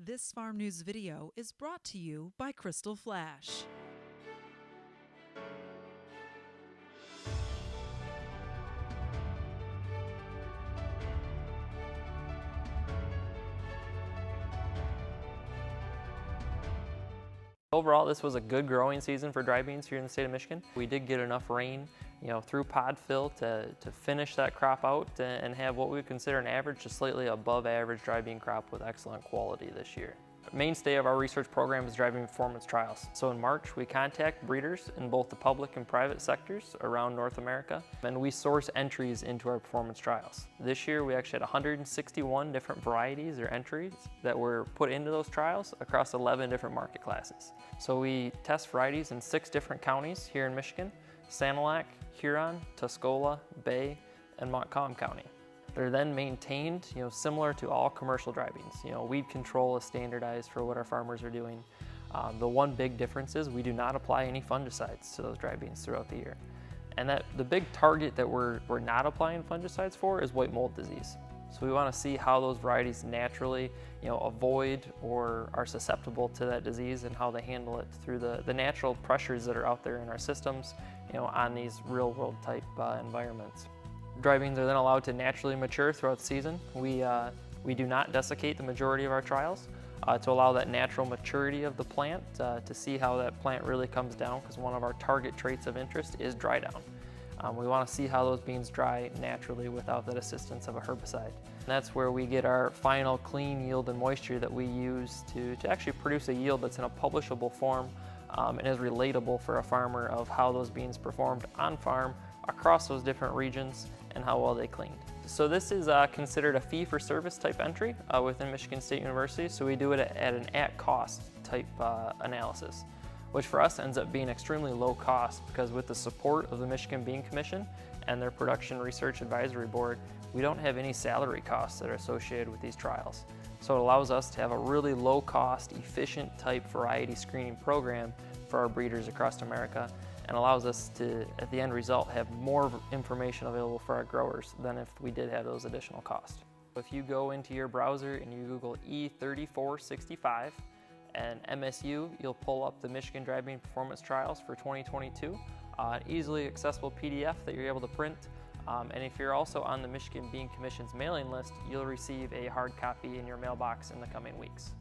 This Farm News video is brought to you by Crystal Flash. Overall, this was a good growing season for dry beans here in the state of Michigan. We did get enough rain, through pod fill to finish that crop out and have what we would consider an average to slightly above average dry bean crop with excellent quality this year. The mainstay of our research program is dry bean performance trials. So in March, we contact breeders in both the public and private sectors around North America, and we source entries into our performance trials. This year, we actually had 161 different varieties or entries that were put into those trials across 11 different market classes. So we test varieties in 6 different counties here in Michigan: Sanilac, Huron, Tuscola, Bay, and Montcalm County. They're then maintained, similar to all commercial dry beans. Weed control is standardized for what our farmers are doing. The one big difference is we do not apply any fungicides to those dry beans throughout the year. And the big target that we're not applying fungicides for is white mold disease. So we want to see how those varieties naturally, avoid or are susceptible to that disease and how they handle it through the natural pressures that are out there in our systems, on these real world type environments. Dry beans are then allowed to naturally mature throughout the season. We do not desiccate the majority of our trials to allow that natural maturity of the plant to see how that plant really comes down, because one of our target traits of interest is dry down. We want to see how those beans dry naturally without that assistance of a herbicide. And that's where we get our final clean yield and moisture that we use to actually produce a yield that's in a publishable form and is relatable for a farmer of how those beans performed on farm across those different regions and how well they cleaned. So this is considered a fee-for-service type entry within Michigan State University, so we do it at an at-cost type analysis, which for us ends up being extremely low cost, because with the support of the Michigan Bean Commission and their Production Research Advisory Board, we don't have any salary costs that are associated with these trials. So it allows us to have a really low cost, efficient type variety screening program for our breeders across America, and allows us to, at the end result, have more information available for our growers than if we did have those additional costs. If you go into your browser and you Google E3465 and MSU, you'll pull up the Michigan Dry Bean Performance Trials for 2022, an easily accessible PDF that you're able to print. And if you're also on the Michigan Bean Commission's mailing list, you'll receive a hard copy in your mailbox in the coming weeks.